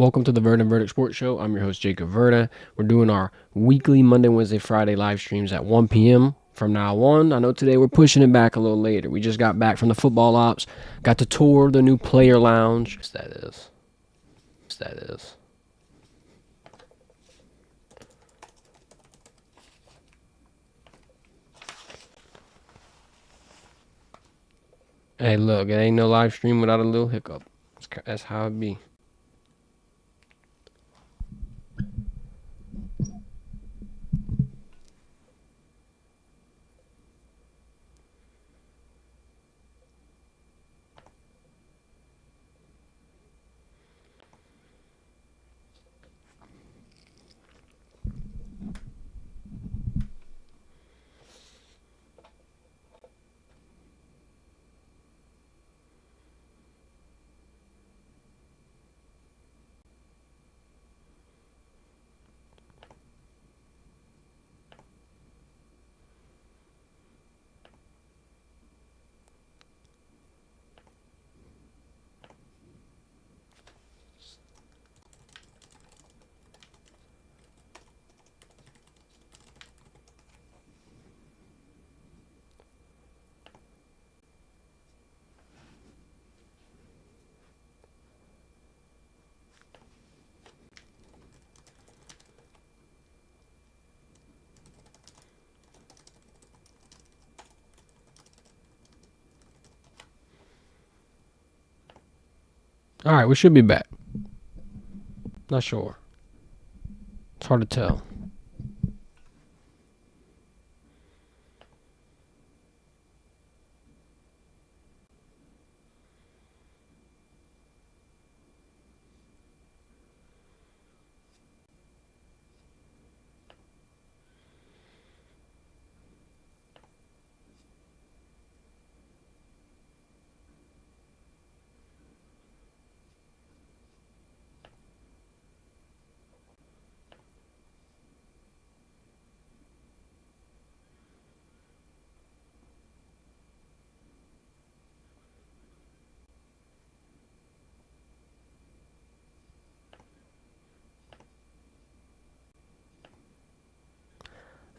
Welcome to the Verdin Verdict Sports Show. I'm your host, Jacob Verda. We're doing our weekly Monday, Wednesday, Friday live streams at 1 p.m. from now on. I know today we're pushing it back a little later. We just got back from the football ops, got to tour the new player lounge. That is. Hey, look, it ain't no live stream without a little hiccup. That's how it be. All right, we should be back. Not sure. It's hard to tell.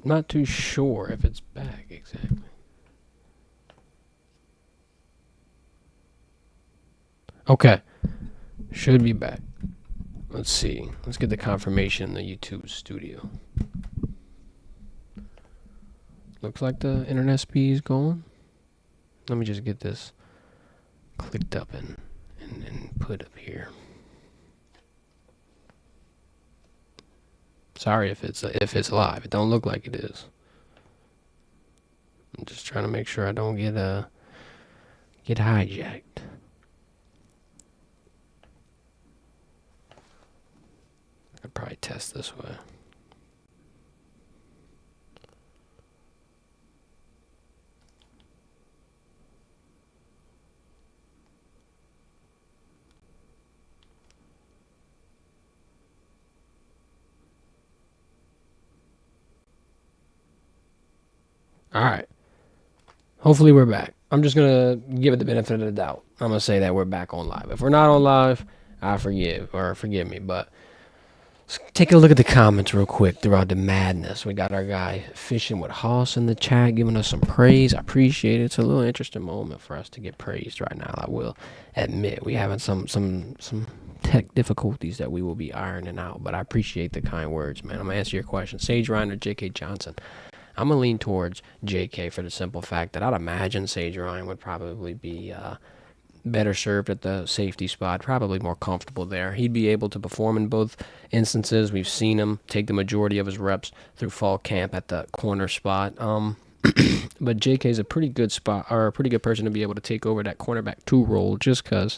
Not too sure if it's back exactly. Okay. Should be back. Let's see. Let's get the confirmation in the YouTube studio. Looks like the internet speed is going. Let me just get this clicked up and put up here. Sorry if it's live. It don't look like it is. I'm just trying to make sure I don't get hijacked. I'd probably test this way. All right. Hopefully we're back. I'm just going to give it the benefit of the doubt. I'm going to say that we're back on live. If we're not on live, forgive me. But let's take a look at the comments real quick throughout the madness. We got our guy Fishing with Hoss in the chat giving us some praise. I appreciate it. It's a little interesting moment for us to get praised right now. I will admit we having some tech difficulties that we will be ironing out. But I appreciate the kind words, man. I'm going to answer your question. Sage Ryan or J.K. Johnson? I'm going to lean towards JK for the simple fact that I'd imagine Sage Ryan would probably be better served at the safety spot, probably more comfortable there. He'd be able to perform in both instances. We've seen him take the majority of his reps through fall camp at the corner spot. But JK is a pretty good spot, or a pretty good person to be able to take over that cornerback 2 role just because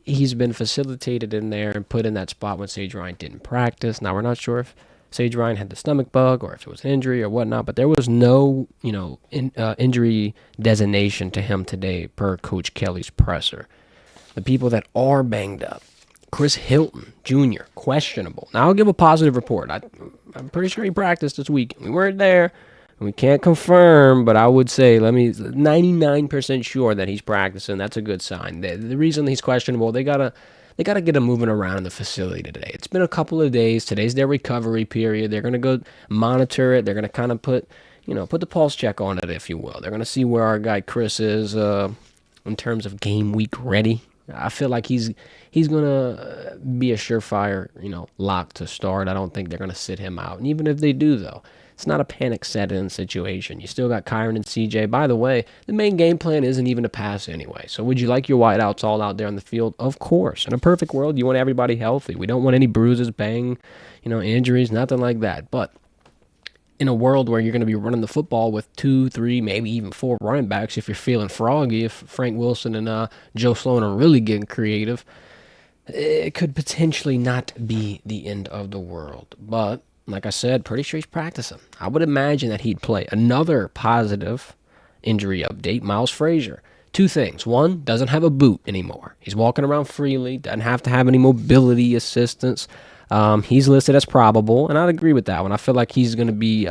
he's been facilitated in there and put in that spot when Sage Ryan didn't practice. Now, we're not sure if Sage Ryan had the stomach bug or if it was an injury or whatnot, but there was no, injury designation to him today per Coach Kelly's presser. The people that are banged up, Chris Hilton Jr., questionable. Now, I'll give a positive report. I'm pretty sure he practiced this week. We weren't there. We can't confirm, but I would say 99% sure that he's practicing. That's a good sign. The reason he's questionable, they got to they got to get him moving around in the facility today. It's been a couple of days. Today's their recovery period. They're going to go monitor it. They're going to kind of put the pulse check on it, if you will. They're going to see where our guy Chris is in terms of game week ready. I feel like he's going to be a surefire, lock to start. I don't think they're going to sit him out. And even if they do, though, it's not a panic set-in situation. You still got Kyron and CJ. By the way, the main game plan isn't even to pass anyway. So would you like your wideouts all out there on the field? Of course. In a perfect world, you want everybody healthy. We don't want any bruises, injuries, nothing like that. But in a world where you're going to be running the football with 2, 3, maybe even 4 running backs, if you're feeling froggy, if Frank Wilson and Joe Sloan are really getting creative, it could potentially not be the end of the world. But like I said, pretty sure he's practicing. I would imagine that he'd play. Another positive injury update, Miles Frazier. 2 things. 1, doesn't have a boot anymore. He's walking around freely, doesn't have to have any mobility assistance. He's listed as probable, and I'd agree with that one. I feel like he's going to be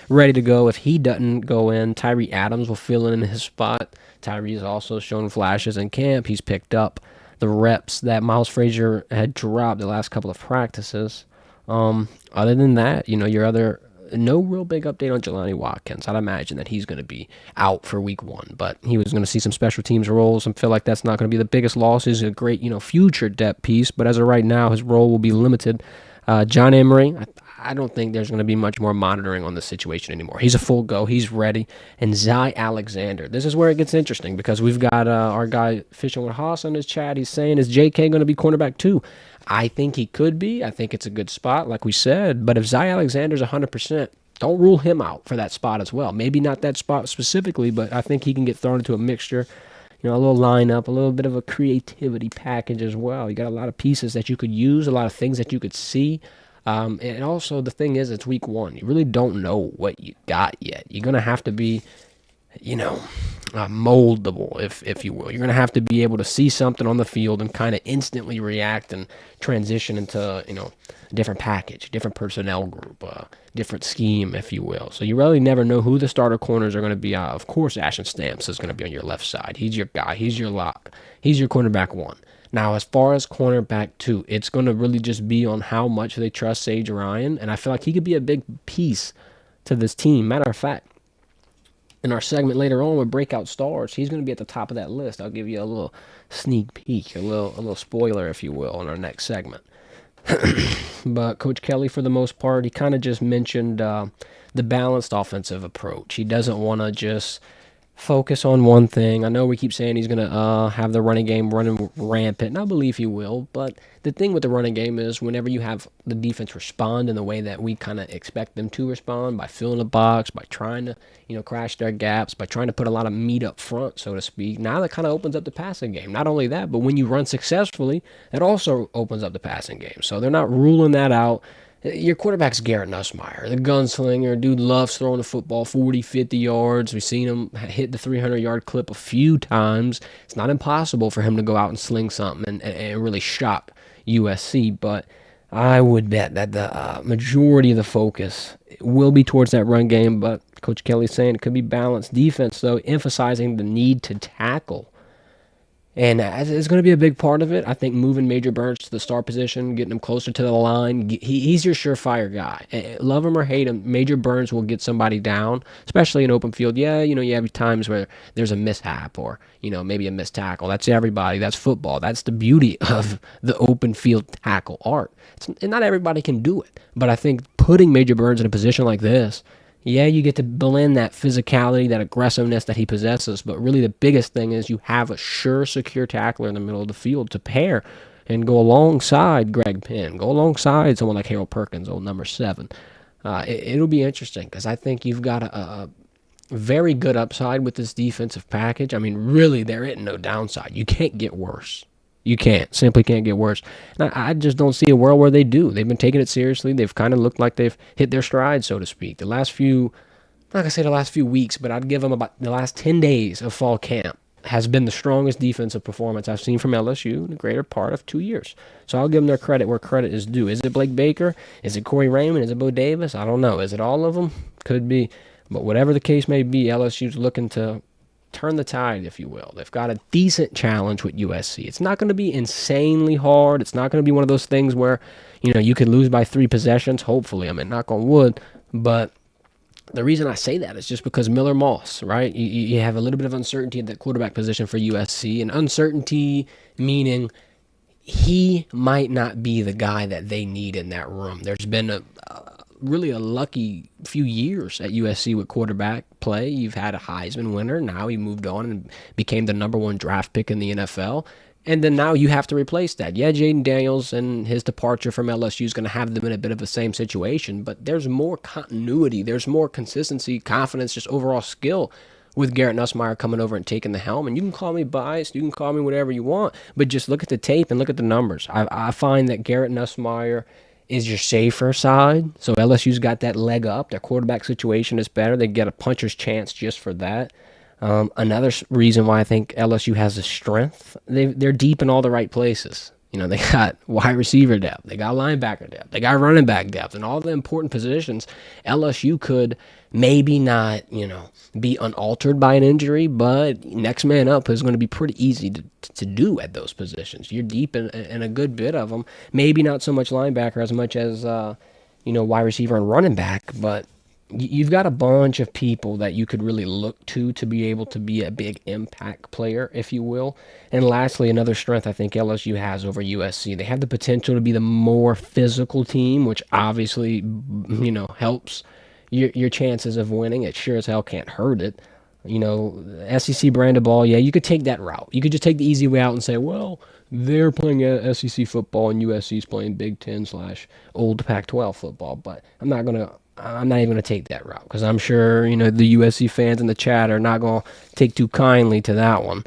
ready to go. If he doesn't go in, Tyree Adams will fill in his spot. Tyree's also shown flashes in camp. He's picked up the reps that Miles Frazier had dropped the last couple of practices. Other than that, no real big update on Jelani Watkins. I'd imagine that he's going to be out for week 1, but he was going to see some special teams roles and feel like that's not going to be the biggest loss. He's a great, future depth piece, but as of right now, his role will be limited. John Emery, I don't think there's going to be much more monitoring on the situation anymore. He's a full go. He's ready. And Zy Alexander. This is where it gets interesting because we've got our guy Fishing with Haas on his chat. He's saying, is JK going to be cornerback too? I think he could be. I think it's a good spot, like we said. But if Zy Alexander's 100%, don't rule him out for that spot as well. Maybe not that spot specifically, but I think he can get thrown into a mixture, a little lineup, a little bit of a creativity package as well. You got a lot of pieces that you could use, a lot of things that you could see. And also the thing is, it's week 1. You really don't know what you got yet. You're going to have to be, moldable, if you will. You're going to have to be able to see something on the field and kind of instantly react and transition into, a different package, different personnel group, different scheme, if you will. So you really never know who the starter corners are going to be. Of course, Ashton Stamps is going to be on your left side. He's your guy. He's your lock. He's your cornerback 1. Now, as far as cornerback 2, it's going to really just be on how much they trust Sage Ryan, and I feel like he could be a big piece to this team. Matter of fact, in our segment later on with Breakout Stars, he's going to be at the top of that list. I'll give you a little sneak peek, a little spoiler, if you will, in our next segment. But Coach Kelly, for the most part, he kind of just mentioned the balanced offensive approach. He doesn't want to just focus on one thing. I know we keep saying he's going to have the running game running rampant, and I believe he will, but the thing with the running game is whenever you have the defense respond in the way that we kind of expect them to respond, by filling the box, by trying to, crash their gaps, by trying to put a lot of meat up front, so to speak, now that kind of opens up the passing game. Not only that, but when you run successfully, it also opens up the passing game. So they're not ruling that out. Your quarterback's Garrett Nussmeier, the gunslinger. Dude loves throwing the football 40, 50 yards. We've seen him hit the 300-yard clip a few times. It's not impossible for him to go out and sling something and really shock USC, but I would bet that the majority of the focus will be towards that run game, but Coach Kelly's saying it could be balanced defense, though, emphasizing the need to tackle. And it's going to be a big part of it. I think moving Major Burns to the star position, getting him closer to the line, he's your surefire guy. Love him or hate him, Major Burns will get somebody down, especially in open field. Yeah, you have times where there's a mishap or, maybe a missed tackle. That's everybody. That's football. That's the beauty of the open field tackle art. And not everybody can do it. But I think putting Major Burns in a position like this, yeah, you get to blend that physicality, that aggressiveness that he possesses, but really the biggest thing is you have a sure, secure tackler in the middle of the field to pair and go alongside Greg Penn, go alongside someone like Harold Perkins, old number 7. It'll be interesting because I think you've got a very good upside with this defensive package. I mean, really, there isn't no downside. You can't get worse. You simply can't get worse. And I just don't see a world where they do. They've been taking it seriously. They've kind of looked like they've hit their stride, so to speak. I'm not going to say the last few weeks, but I'd give them about the last 10 days of fall camp has been the strongest defensive performance I've seen from LSU in the greater part of 2 years. So I'll give them their credit where credit is due. Is it Blake Baker? Is it Corey Raymond? Is it Bo Davis? I don't know. Is it all of them? Could be. But whatever the case may be, LSU's looking to turn the tide, if you will. They've got a decent challenge with USC. It's not going to be insanely hard. It's not going to be one of those things where, you could lose by 3 possessions. Hopefully, knock on wood. But the reason I say that is just because Miller Moss, right? You have a little bit of uncertainty at that quarterback position for USC, and uncertainty meaning he might not be the guy that they need in that room. There's been really a lucky few years at USC with quarterback play. You've had a Heisman winner. Now he moved on and became the number 1 draft pick in the NFL. And then now you have to replace that. Yeah, Jaden Daniels and his departure from LSU is going to have them in a bit of the same situation, but there's more continuity. There's more consistency, confidence, just overall skill with Garrett Nussmeier coming over and taking the helm. And you can call me biased. You can call me whatever you want, but just look at the tape and look at the numbers. I find that Garrett Nussmeier is your safer side. So LSU's got that leg up. Their quarterback situation is better. They get a puncher's chance just for that. Another reason why I think LSU has a strength, they're deep in all the right places. They got wide receiver depth, they got linebacker depth, they got running back depth, and all the important positions. LSU could maybe not, be unaltered by an injury, but next man up is going to be pretty easy to do at those positions. You're deep in a good bit of them. Maybe not so much linebacker as much as, wide receiver and running back, but you've got a bunch of people that you could really look to be able to be a big impact player, if you will. And lastly, another strength I think LSU has over USC, they have the potential to be the more physical team, which obviously, helps your chances of winning. It sure as hell can't hurt it. SEC brand of ball, yeah, you could take that route. You could just take the easy way out and say, well, they're playing SEC football and USC's playing Big Ten / old Pac-12 football, but I'm not even going to take that route because I'm sure, the USC fans in the chat are not going to take too kindly to that one.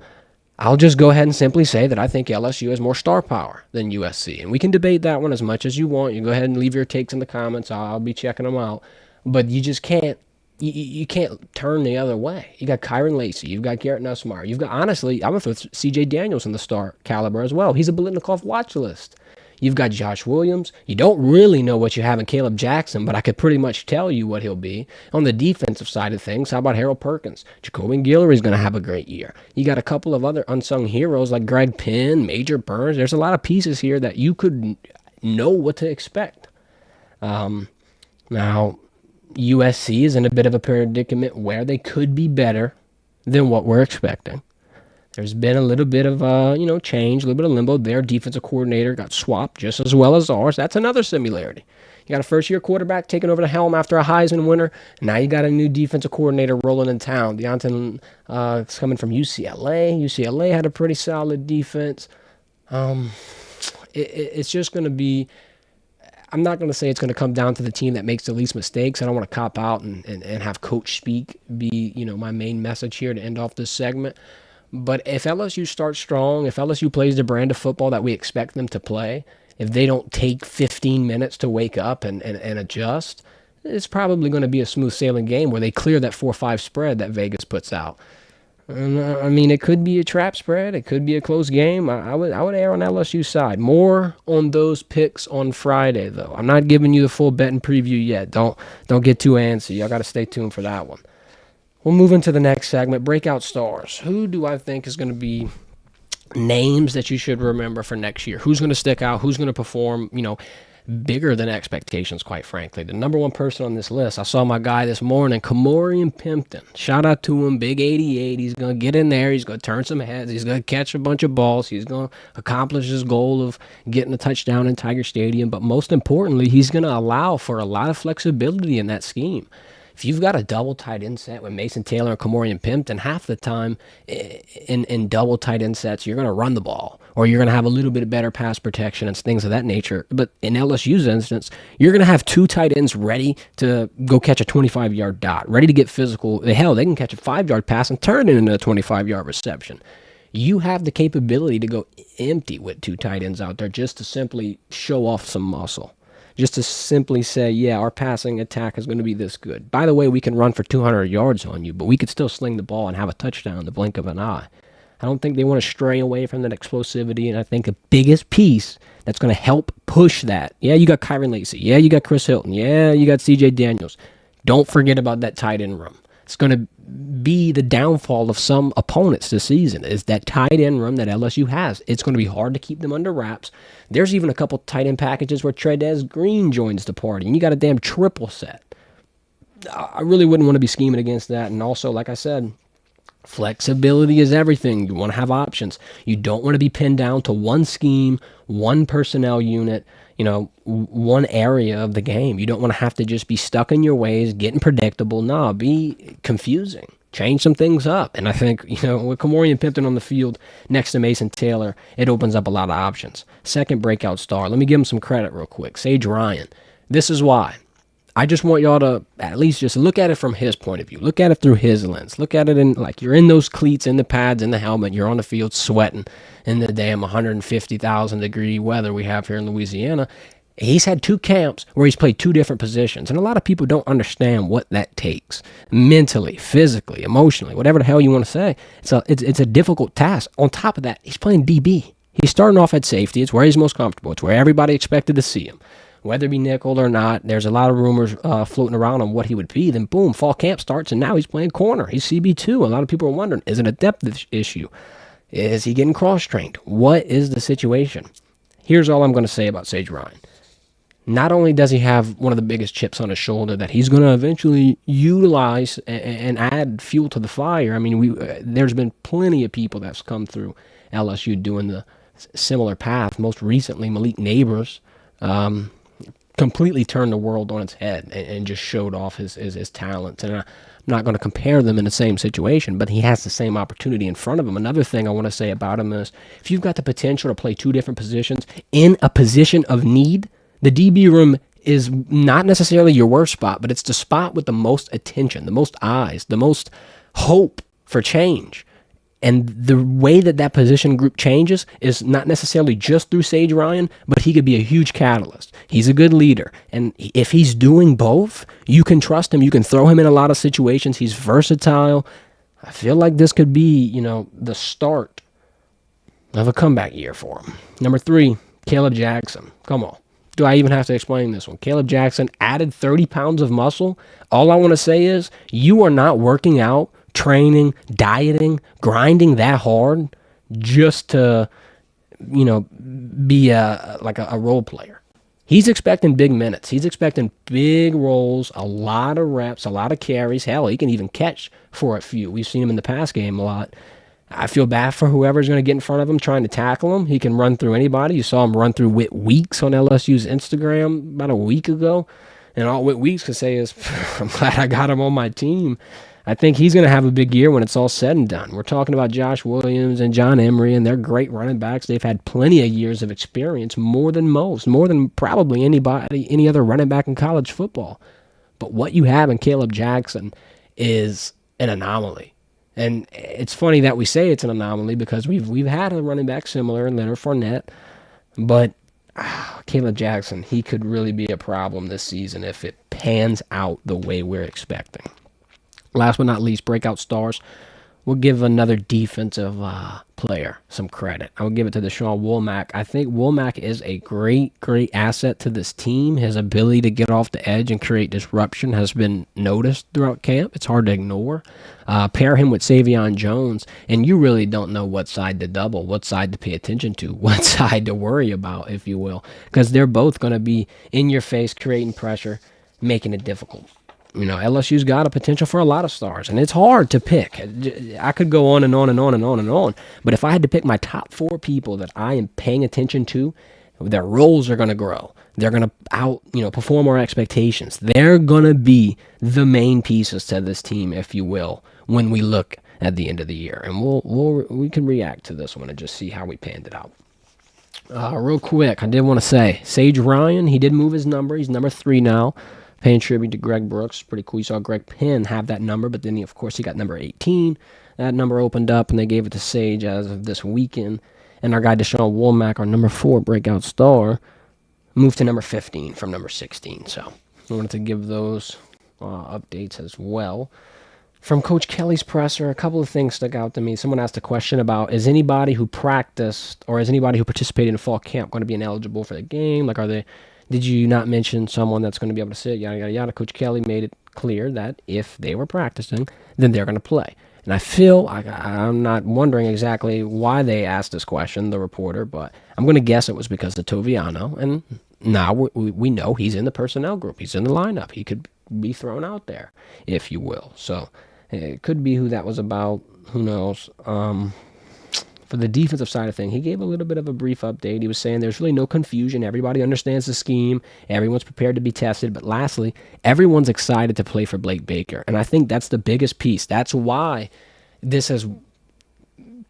I'll just go ahead and simply say that I think LSU has more star power than USC, and we can debate that one as much as you want. You go ahead and leave your takes in the comments. I'll be checking them out, but you just can't. You can't turn the other way. You got Kyron Lacey. You've got Garrett Nussmeier. You've got, honestly, I'm going to throw C.J. Daniels in the star caliber as well. He's a Biletnikoff watch list. You've got Josh Williams. You don't really know what you have in Caleb Jackson, but I could pretty much tell you what he'll be. On the defensive side of things, how about Harold Perkins? Jacoby Guillory's going to have a great year. You got a couple of other unsung heroes like Greg Penn, Major Burns. There's a lot of pieces here that you could know what to expect. Now, USC is in a bit of a predicament where they could be better than what we're expecting. There's been a little bit of change, a little bit of limbo. Their defensive coordinator got swapped just as well as ours. That's another similarity. You got a first-year quarterback taking over the helm after a Heisman winner. Now you got a new defensive coordinator rolling in town. Deontay is coming from UCLA. UCLA had a pretty solid defense. It's just going to be... I'm not going to say it's going to come down to the team that makes the least mistakes. I don't want to cop out and have coach speak be, my main message here to end off this segment. But if LSU starts strong, if LSU plays the brand of football that we expect them to play, if they don't take 15 minutes to wake up and adjust, it's probably going to be a smooth sailing game where they clear that 4-5 spread that Vegas puts out. And, it could be a trap spread. It could be a close game. I would err on LSU's side. More on those picks on Friday, though. I'm not giving you the full betting preview yet. Don't get too antsy. Y'all got to stay tuned for that one. We'll move into the next segment, breakout stars. Who do I think is going to be names that you should remember for next year? Who's going to stick out? Who's going to perform, bigger than expectations, quite frankly? The number one person on this list, I saw my guy this morning, Kamorian Pimpton. Shout out to him, big 88. He's going to get in there. He's going to turn some heads. He's going to catch a bunch of balls. He's going to accomplish his goal of getting a touchdown in Tiger Stadium. But most importantly, he's going to allow for a lot of flexibility in that scheme. If you've got a double tight end set with Mason Taylor and Kamorian Pimpton, half the time in double tight end sets, you're going to run the ball, or you're going to have a little bit better pass protection and things of that nature. But in LSU's instance, you're going to have 2 tight ends ready to go catch a 25-yard dot, ready to get physical. Hell, they can catch a 5-yard pass and turn it into a 25-yard reception. You have the capability to go empty with 2 tight ends out there just to simply show off some muscle. Just to simply say, yeah, our passing attack is going to be this good. By the way, we can run for 200 yards on you, but we could still sling the ball and have a touchdown in the blink of an eye. I don't think they want to stray away from that explosivity, and I think the biggest piece that's going to help push that, yeah, you got Kyron Lacey. Yeah, you got Chris Hilton. Yeah, you got C.J. Daniels. Don't forget about that tight end room. It's going to be the downfall of some opponents this season is that tight end room that LSU has. It's going to be hard to keep them under wraps. There's even a couple tight end packages where Trez Green joins the party, and you got a damn triple set. I really wouldn't want to be scheming against that. And also, like I said, flexibility is everything. You want to have options. You don't want to be pinned down to one scheme, one personnel unit, one area of the game. You don't want to have to just be stuck in your ways, getting predictable. No, be confusing. Change some things up. And I think, with Kamorian Pimpton on the field next to Mason Taylor, it opens up a lot of options. Second breakout star. Let me give him some credit real quick. Sage Ryan. This is why. I just want y'all to at least just look at it from his point of view. Look at it through his lens. Look at it in like you're in those cleats, in the pads, in the helmet. You're on the field sweating in the damn 150,000 degree weather we have here in Louisiana. He's had 2 camps where he's played 2 different positions. And a lot of people don't understand what that takes mentally, physically, emotionally, whatever the hell you want to say. It's a difficult task. On top of that, he's playing DB. He's starting off at safety. It's where he's most comfortable. It's where everybody expected to see him. Whether it be nickel or not, there's a lot of rumors floating around on what he would be. Then, boom, fall camp starts, and now he's playing corner. He's CB2. A lot of people are wondering, is it a depth issue? Is he getting cross-trained? What is the situation? Here's all I'm going to say about Sage Ryan. Not only does he have one of the biggest chips on his shoulder that he's going to eventually utilize and add fuel to the fire. I mean, there's been plenty of people that's come through LSU doing the similar path. Most recently, Malik Neighbors. Completely turned the world on its head and just showed off his talent. And I'm not going to compare them in the same situation, but he has the same opportunity in front of him. Another thing I want to say about him is if you've got the potential to play 2 different positions in a position of need, the DB room is not necessarily your worst spot, but it's the spot with the most attention, the most eyes, the most hope for change. And the way that position group changes is not necessarily just through Sage Ryan, but he could be a huge catalyst. He's a good leader. And if he's doing both, you can trust him. You can throw him in a lot of situations. He's versatile. I feel like this could be, the start of a comeback year for him. Number 3, Caleb Jackson. Come on. Do I even have to explain this one? Caleb Jackson added 30 pounds of muscle. All I want to say is you are not working out, training, dieting, grinding that hard just to, be a role player. He's expecting big minutes. He's expecting big roles, a lot of reps, a lot of carries. Hell, he can even catch for a few. We've seen him in the pass game a lot. I feel bad for whoever's going to get in front of him trying to tackle him. He can run through anybody. You saw him run through Whit Weeks on LSU's Instagram about a week ago. And all Whit Weeks could say is, I'm glad I got him on my team. I think he's going to have a big year when it's all said and done. We're talking about Josh Williams and John Emery, and they're great running backs. They've had plenty of years of experience, more than most, more than probably any other running back in college football. But what you have in Caleb Jackson is an anomaly. And it's funny that we say it's an anomaly because we've had a running back similar in Leonard Fournette, but Caleb Jackson, he could really be a problem this season if it pans out the way we're expecting. Last but not least, breakout stars. We'll give another defensive player some credit. I will give it to Deshaun Womack. I think Womack is a great asset to this team. His ability to get off the edge and create disruption has been noticed throughout camp. It's hard to ignore. Pair him with Savion Jones, and you really don't know what side to double, what side to pay attention to, what side to worry about, if you will, because they're both going to be in your face, creating pressure, making it difficult. LSU's got a potential for a lot of stars, and it's hard to pick. I could go on and on and on and on and on, but if I had to pick my top 4 people that I am paying attention to, their roles are going to grow. They're going to perform our expectations. They're going to be the main pieces to this team, if you will, when we look at the end of the year, and we can react to this one and just see how we panned it out. Real quick, I did want to say, Sage Ryan, he did move his number. He's number 3 now. Paying tribute to Greg Brooks. Pretty cool. You saw Greg Penn have that number, but then, he got number 18. That number opened up, and they gave it to Sage as of this weekend. And our guy Deshaun Womack, our number 4 breakout star, moved to number 15 from number 16. So I wanted to give those updates as well. From Coach Kelly's presser, a couple of things stuck out to me. Someone asked a question about, is anybody who practiced or is anybody who participated in fall camp going to be ineligible for the game? Did you not mention someone that's going to be able to sit? Yada, yada, yada. Coach Kelly made it clear that if they were practicing, then they're going to play. And I feel I'm not wondering exactly why they asked this question, the reporter, but I'm going to guess it was because of Toviano. And now we know he's in the personnel group. He's in the lineup. He could be thrown out there, if you will. So it could be who that was about. Who knows? For the defensive side of things, he gave a little bit of a brief update. He was saying there's really no confusion. Everybody understands the scheme. Everyone's prepared to be tested. But lastly, everyone's excited to play for Blake Baker. And I think that's the biggest piece. That's why this has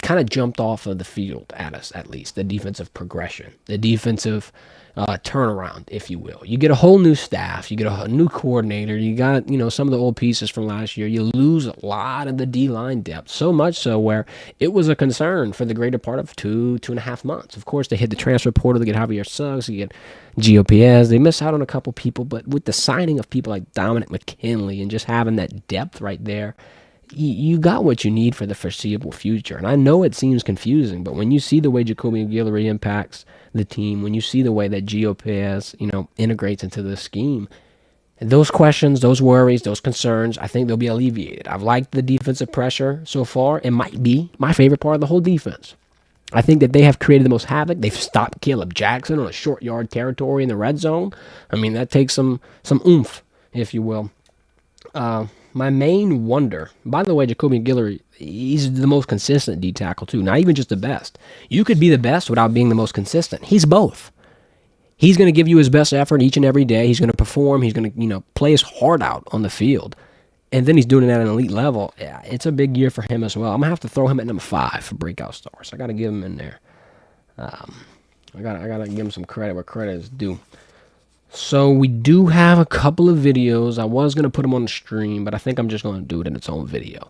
kind of jumped off of the field at us, at least. The defensive progression, the defensive turnaround, if you will. You get a whole new staff. You get a new coordinator. You got, some of the old pieces from last year. You lose a lot of the D-line depth, so much so where it was a concern for the greater part of 2.5 months. Of course, they hit the transfer portal to get Javier Suggs, to get GOPS. They missed out on a couple people, but with the signing of people like Dominic McKinley and just having that depth right there, you got what you need for the foreseeable future. And I know it seems confusing, but when you see the way Jacoby Guillory impacts the team, when you see the way that GOPS, integrates into the scheme, those questions, those worries, those concerns, I think they'll be alleviated. I've liked the defensive pressure so far. It might be my favorite part of the whole defense. I think that they have created the most havoc. They've stopped Caleb Jackson on a short yard territory in the red zone. I mean, that takes some oomph, if you will. My main wonder, by the way, Jacoby Guillory, he's the most consistent D tackle too, not even just the best. You could be the best without being the most consistent. He's both. He's going to give you his best effort each and every day. He's going to perform. He's going to, play his heart out on the field. And then he's doing it at an elite level. Yeah, it's a big year for him as well. I'm going to have to throw him at number 5 for breakout stars. I got to give him in there. I got to give him some credit where credit is due. So we do have a couple of videos. I was going to put them on the stream, but I think I'm just going to do it in its own video.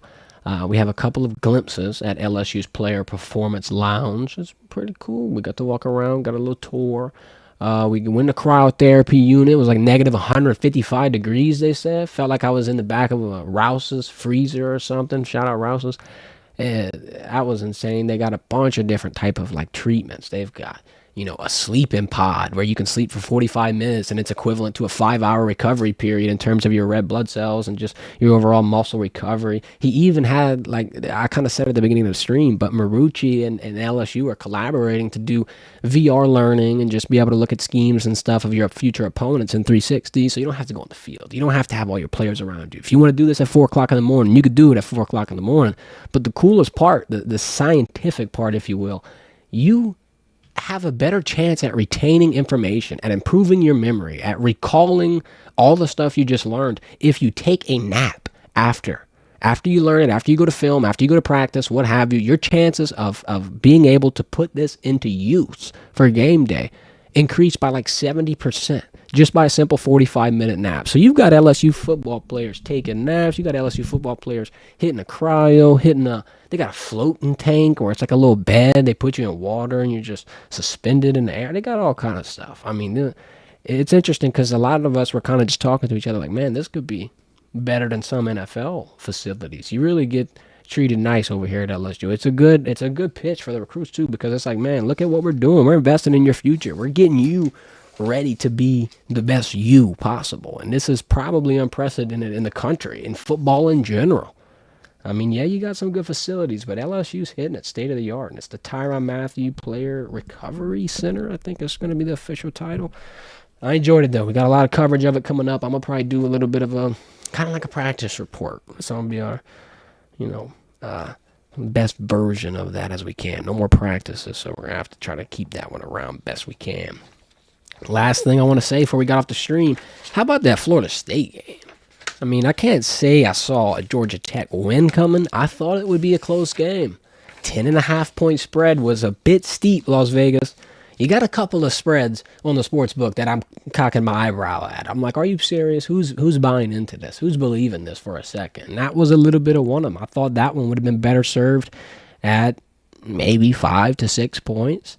We have a couple of glimpses at LSU's Player Performance Lounge. It's pretty cool. We got to walk around, got a little tour. We went to cryotherapy unit. It was like negative 155 degrees, they said. Felt like I was in the back of a Rouse's freezer or something. Shout out Rouse's. That was insane. They got a bunch of different type of treatments. They've got a sleeping pod where you can sleep for 45 minutes and it's equivalent to a 5-hour recovery period in terms of your red blood cells and just your overall muscle recovery. He even had, I kind of said at the beginning of the stream, but Marucci and LSU are collaborating to do VR learning and just be able to look at schemes and stuff of your future opponents in 360, so you don't have to go on the field. You don't have to have all your players around you. If you want to do this at 4 o'clock in the morning, you could do it at 4 o'clock in the morning. But the coolest part, the scientific part, if you will, you have a better chance at retaining information, at improving your memory, at recalling all the stuff you just learned if you take a nap after you learn it, after you go to film, after you go to practice, what have you. Your chances of being able to put this into use for game day increase by 70% just by a simple 45-minute nap. So you've got LSU football players taking naps. You got LSU football players hitting a cryo, they got a floating tank where it's like a little bed. They put you in water and you're just suspended in the air. They got all kind of stuff. I mean, it's interesting because a lot of us were kind of just talking to each other like, man, this could be better than some NFL facilities. You really get treated nice over here at LSU. It's a good pitch for the recruits too, because it's like, man, look at what we're doing. We're investing in your future. We're getting you ready to be the best you possible. And this is probably unprecedented in the country, in football in general. I mean, yeah, you got some good facilities, but LSU's hitting it state of the art. And it's the Tyrann Mathieu Player Recovery Center, I think is going to be the official title. I enjoyed it, though. We got a lot of coverage of it coming up. I'm going to probably do a little bit of a, kind of like a practice report. So I'm going to be our, best version of that as we can. No more practices, so we're going to have to try to keep that one around best we can. Last thing I want to say before we got off the stream, how about that Florida State game? I mean, I can't say I saw a Georgia Tech win coming. I thought it would be a close game. 10.5-point spread was a bit steep, Las Vegas. You got a couple of spreads on the sports book that I'm cocking my eyebrow at. I'm like, are you serious? Who's buying into this? Who's believing this for a second? And that was a little bit of one of them. I thought that one would have been better served at maybe 5 to 6 points.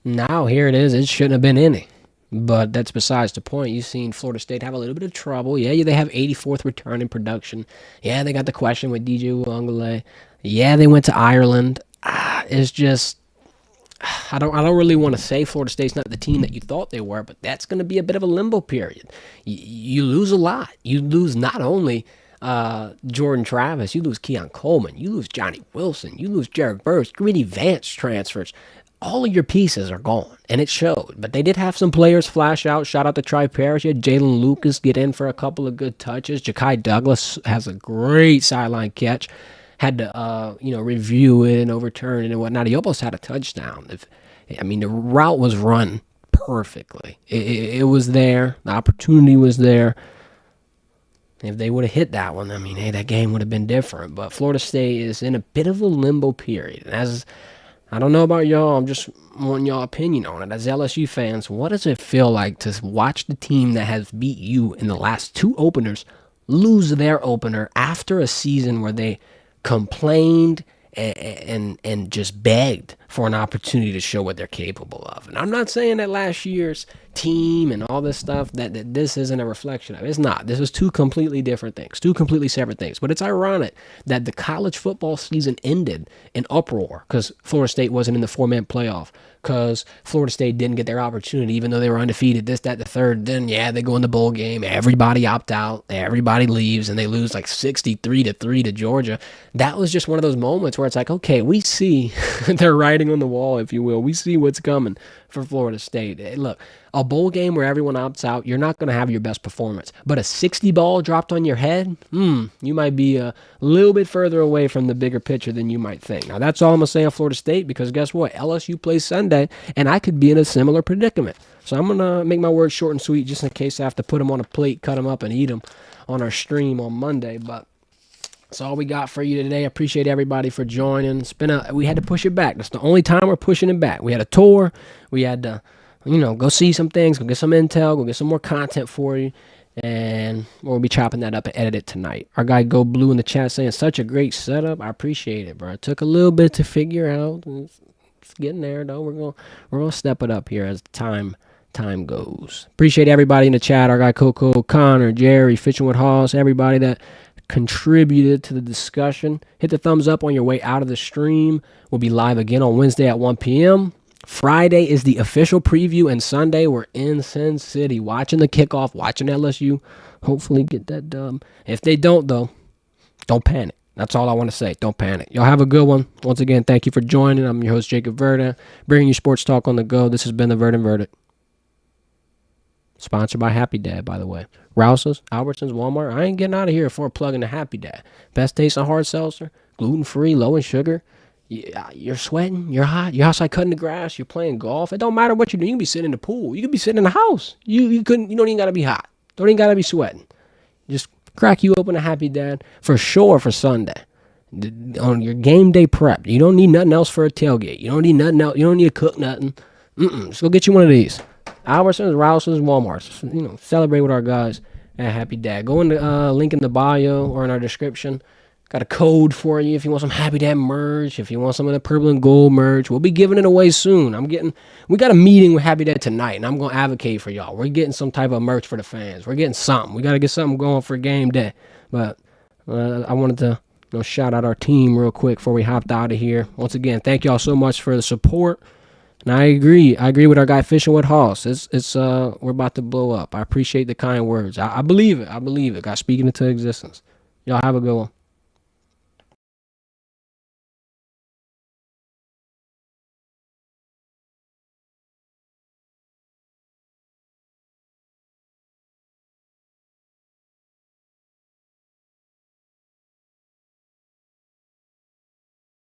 Now here it is. It shouldn't have been any. But that's besides the point. You've seen Florida State have a little bit of trouble. Yeah, they have 84th return in production. Yeah, they got the question with DJ Uiagalelei. Yeah, they went to Ireland. It's just, I don't really want to say Florida State's not the team that you thought they were, but that's going to be a bit of a limbo period. You lose a lot. You lose not only Jordan Travis, you lose Keon Coleman, you lose Johnny Wilson, you lose Jared Burris, Greedy Vance transfers. All of your pieces are gone, and it showed. But they did have some players flash out. Shout out to Tri Parrish. You had Jalen Lucas get in for a couple of good touches. Ja'Kai Douglas has a great sideline catch. Had to, review it and overturn it and whatnot. He almost had a touchdown. The route was run perfectly. It was there. The opportunity was there. If they would have hit that one, that game would have been different. But Florida State is in a bit of a limbo period. And I don't know about y'all, I'm just wanting y'all opinion on it. As LSU fans, what does it feel like to watch the team that has beat you in the last 2 openers lose their opener after a season where they complained and just begged for an opportunity to show what they're capable of? And I'm not saying that last year's team and all this stuff that this isn't a reflection of. It's not. This is 2 completely different things, 2 completely separate things. But it's ironic that the college football season ended in uproar because Florida State wasn't in the 4-man playoff, because Florida State didn't get their opportunity, even though they were undefeated, this, that, the third. Then, they go in the bowl game. Everybody opt out. Everybody leaves, and they lose like 63-3 to Georgia. That was just one of those moments where it's like, okay, we see they're writing on the wall, if you will. We see what's coming for Florida State. Hey, look, a bowl game where everyone opts out, you're not going to have your best performance. But a 60 ball dropped on your head, you might be a little bit further away from the bigger picture than you might think. Now, that's all I'm going to say on Florida State, because guess what? LSU plays Sunday, and I could be in a similar predicament. So I'm going to make my words short and sweet just in case I have to put them on a plate, cut them up, and eat them on our stream on Monday. But that's all we got for you today. I appreciate everybody for joining. We had to push it back. That's the only time we're pushing it back. We had a tour. We had to, go see some things, go get some intel, go get some more content for you. And we'll be chopping that up and edit it tonight. Our guy Go Blue in the chat saying, such a great setup. I appreciate it, bro. It took a little bit to figure out. It's getting there, though. We're gonna step it up here as time goes. Appreciate everybody in the chat. Our guy Coco, Connor, Jerry, Fishing with Hoss, everybody that contributed to the discussion. Hit the thumbs up on your way out of the stream. We'll be live again on Wednesday at 1 p.m. Friday is the official preview, and Sunday we're in Sin City watching the kickoff, watching LSU hopefully get that dub. If they don't, though, don't panic. That's all I want to say. Don't panic. Y'all have a good one. Once again, thank you for joining. I'm your host, Jacob Verdin, bringing you sports talk on the go. This has been the Verdin Verdict. Sponsored by Happy Dad, by the way. Rouse's, Albertsons, Walmart. I ain't getting out of here before plugging the Happy Dad. Best taste of hard seltzer, gluten-free, low in sugar. You're sweating, you're hot, you're outside cutting the grass, you're playing golf. It don't matter what you do. You can be sitting in the pool. You can be sitting in the house. You don't even got to be hot. Don't even got to be sweating. Just crack you open a Happy Dad for sure for Sunday. On your game day prep. You don't need nothing else for a tailgate. You don't need nothing else. You don't need to cook nothing. Just go get you one of these. Albertsons, Rouse's, Walmart's. Celebrate with our guys at Happy Dad. Go in the link in the bio or in our description. Got a code for you if you want some Happy Dad merch, if you want some of the purple and gold merch. We'll be giving it away soon. We got a meeting with Happy Dad tonight, and I'm going to advocate for y'all. We're getting some type of merch for the fans. We're getting something. We got to get something going for game day. But I wanted to shout out our team real quick before we hopped out of here. Once again, thank y'all so much for the support. And I agree with our guy Fishing with Hoss. We're about to blow up. I appreciate the kind words. I believe it. God speaking into existence. Y'all have a good one.